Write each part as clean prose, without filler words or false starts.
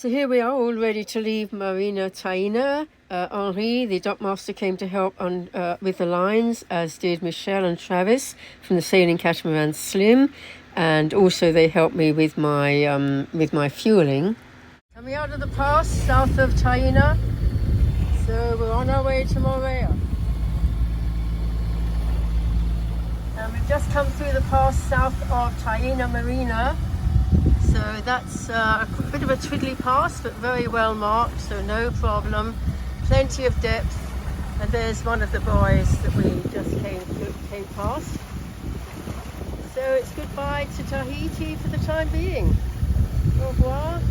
So here we are, all ready to leave Marina Taina. Henri, the dockmaster, came to help on with the lines, as did Michelle and Travis from the sailing catamaran Slim, and also they helped me with my fueling. Coming out of the pass south of Taina, so we're on our way to Moorea. And we've just come through the pass south of Taina Marina. So that's a bit of a twiddly pass, but very well marked, so no problem. Plenty of depth. And there's one of the buoys that we just came past. So it's goodbye to Tahiti for the time being. Au revoir.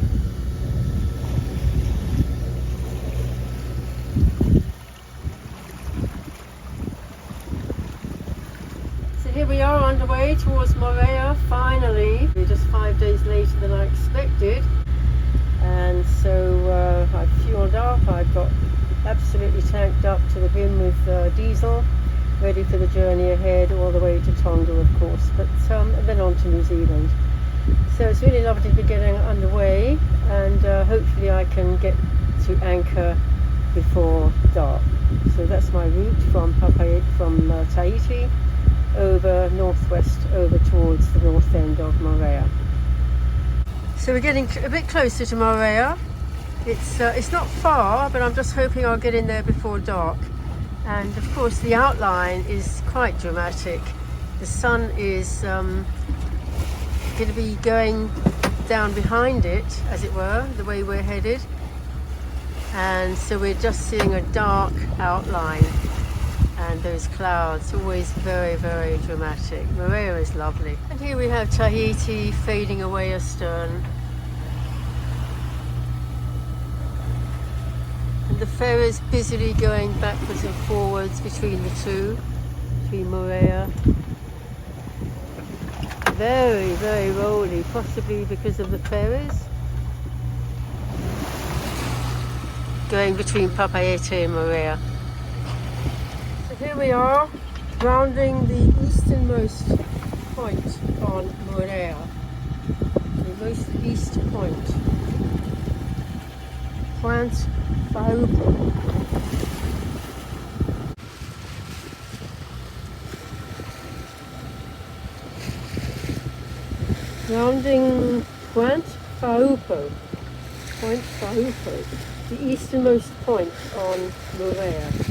Here we are on the way towards Moorea, finally. We're just 5 days later than I expected. And so I've fueled up, I've got absolutely tanked up to the brim with diesel, ready for the journey ahead, all the way to Tonga, of course, but and then on to New Zealand. So it's really lovely to be getting underway, and hopefully I can get to anchor before dark. So that's my route from Tahiti, over northwest, over towards the north end of Moorea. So we're getting a bit closer to Moorea. It's not far, but I'm just hoping I'll get in there before dark. And of course the outline is quite dramatic. The sun is going to be going down behind it, as it were, the way we're headed. And so we're just seeing a dark outline. And those clouds, always very, very dramatic. Moorea is lovely. And here we have Tahiti fading away astern. And the ferries busily going backwards and forwards between the two, between Moorea. Very, very rolly, possibly because of the ferries. Going between Papeete and Moorea. Here we are, rounding the easternmost point on Moorea, the most east point, Point Whaupu. Rounding Point Whaupu, the easternmost point on Moorea.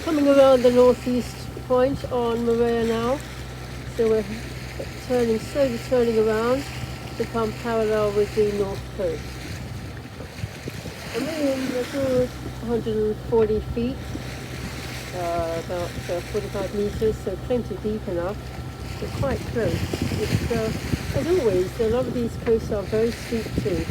Coming around the northeast point on Moorea now, so we're slowly turning around to come parallel with the north coast. And we're in a good 140 feet, about 45 meters, so plenty deep enough, but quite close. It's, as always, a lot of these coasts are very steep too.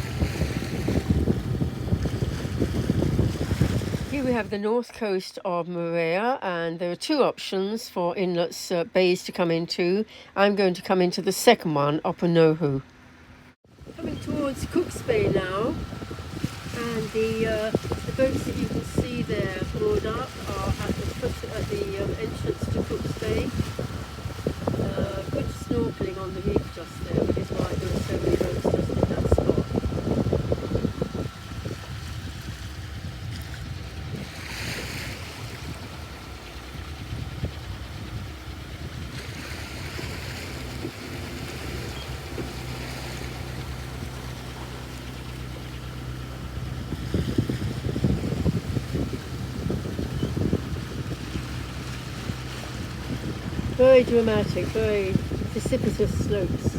Here we have the north coast of Moorea, and there are two options for inlets, bays to come into. I'm going to come into the second one, Opunohu. Coming towards Cook's Bay now, and the boats that you can see there moored up are at the entrance to Cook's Bay. Good snorkeling on the reef just there, which is why there are so many boats just in that spot. Very dramatic, very precipitous slopes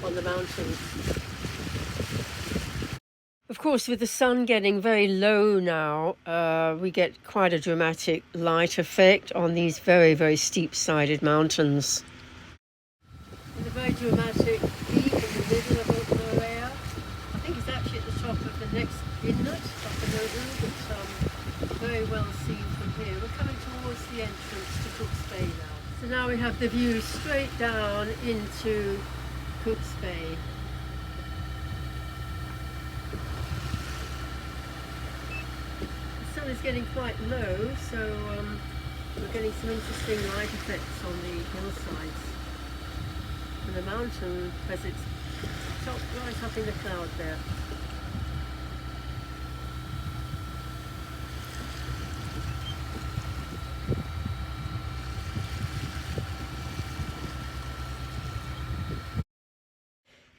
on the mountains. Of course, with the sun getting very low now, we get quite a dramatic light effect on these very, very steep-sided mountains. And a very dramatic peak in the middle of Moorea. I think it's actually at the top of the next inlet, Opunohu, but very well seen from here. We're coming towards the entrance to Cook's Bay now. So now we have the view straight down into Cook's Bay. The sun is getting quite low, so we're getting some interesting light effects on the hillsides. And the mountain has its top right up in the cloud there.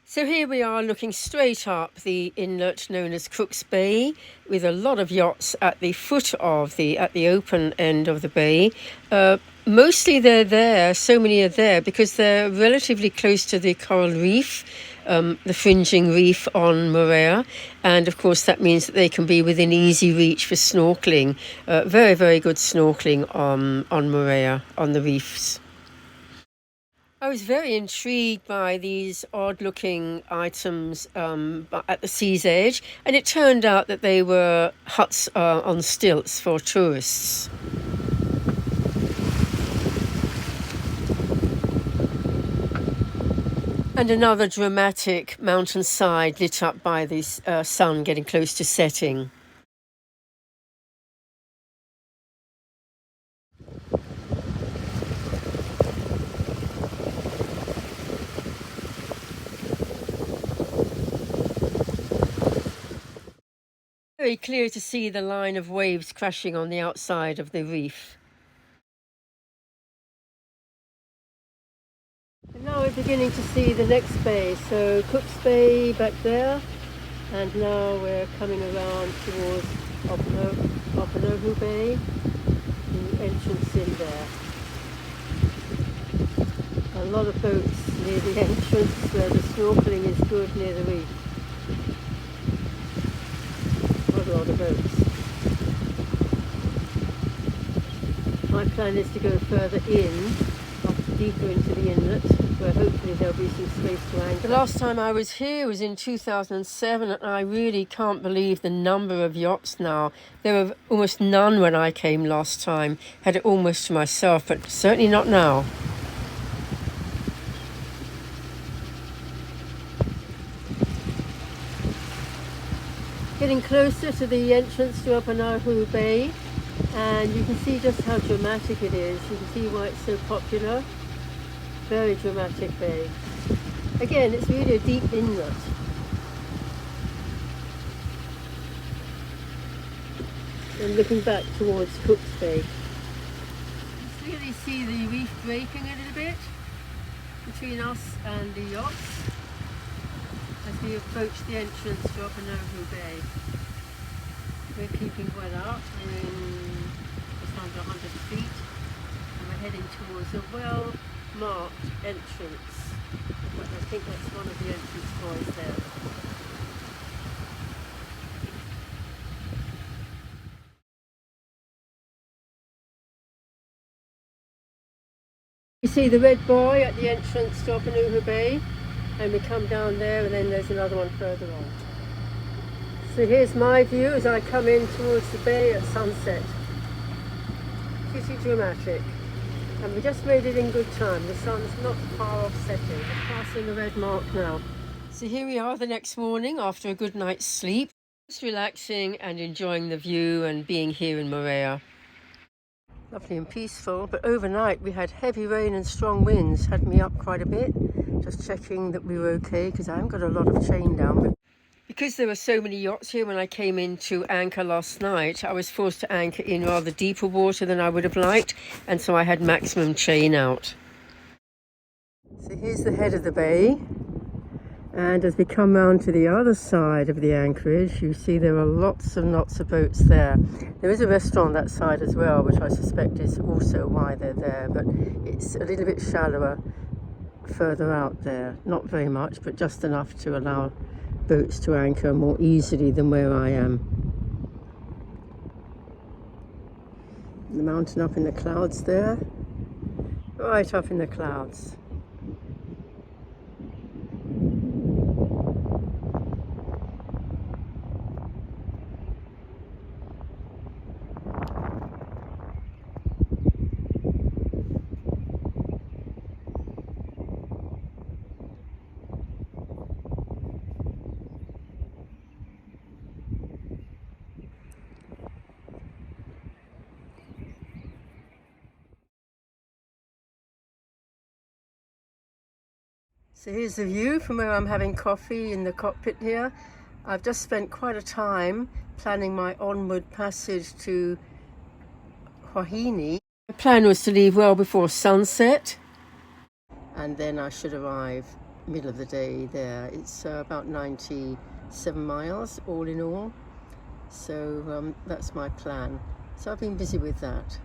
So here we are looking straight up the inlet known as Cook's Bay, with a lot of yachts at the foot of at the open end of the bay. Mostly they're there, so many are there because they're relatively close to the coral reef, the fringing reef on Moorea, and of course that means that they can be within easy reach for snorkeling. Very, very good snorkeling on Moorea, on the reefs. I was very intrigued by these odd-looking items at the sea's edge, and it turned out that they were huts on stilts for tourists. And another dramatic mountainside lit up by the sun getting close to setting. Very clear to see the line of waves crashing on the outside of the reef. And now we're beginning to see the next bay, so Cook's Bay back there, and now we're coming around towards Opunohu Bay, the entrance in there. A lot of boats near the entrance where the snorkeling is good near the reef. Quite a lot of boats. My plan is to go further in, deeper into the inlet, where hopefully there'll be some space to anchor. The last time I was here was in 2007, and I really can't believe the number of yachts now. There were almost none when I came last time. Had it almost to myself, but certainly not now. Getting closer to the entrance to Opunohu Bay, and you can see just how dramatic it is. You can see why it's so popular. Very dramatic bay. Again, it's really a deep inlet. And looking back towards Cook's Bay. You can really see the reef breaking a little bit between us and the yachts as we approach the entrance to Opunohu Bay. We're keeping well up, we're in just under 100 feet, and we're heading towards a well-marked entrance. I think that's one of the entrance points there. You see the red buoy at the entrance to Opunohu Bay, and we come down there, and then there's another one further on. So here's my view as I come in towards the bay at sunset. Pretty dramatic. And we just made it in good time. The sun's not far off setting. We're passing the red mark now. So here we are the next morning after a good night's sleep. Just relaxing and enjoying the view and being here in Moorea. Lovely and peaceful, but overnight we had heavy rain and strong winds. Had me up quite a bit. Just checking that we were okay because I haven't got a lot of chain down. Because there were so many yachts here when I came in to anchor last night, I was forced to anchor in rather deeper water than I would have liked, and so I had maximum chain out. So here's the head of the bay, and as we come round to the other side of the anchorage, you see there are lots and lots of boats there. There is a restaurant on that side as well, which I suspect is also why they're there, but it's a little bit shallower further out there. Not very much, but just enough to allow boats to anchor more easily than where I am. The mountain up in the clouds there, right up in the clouds. So here's the view from where I'm having coffee in the cockpit here. I've just spent quite a time planning my onward passage to Tahiti. My plan was to leave well before sunset, and then I should arrive middle of the day there. It's about 97 miles all in all, so that's my plan. So I've been busy with that.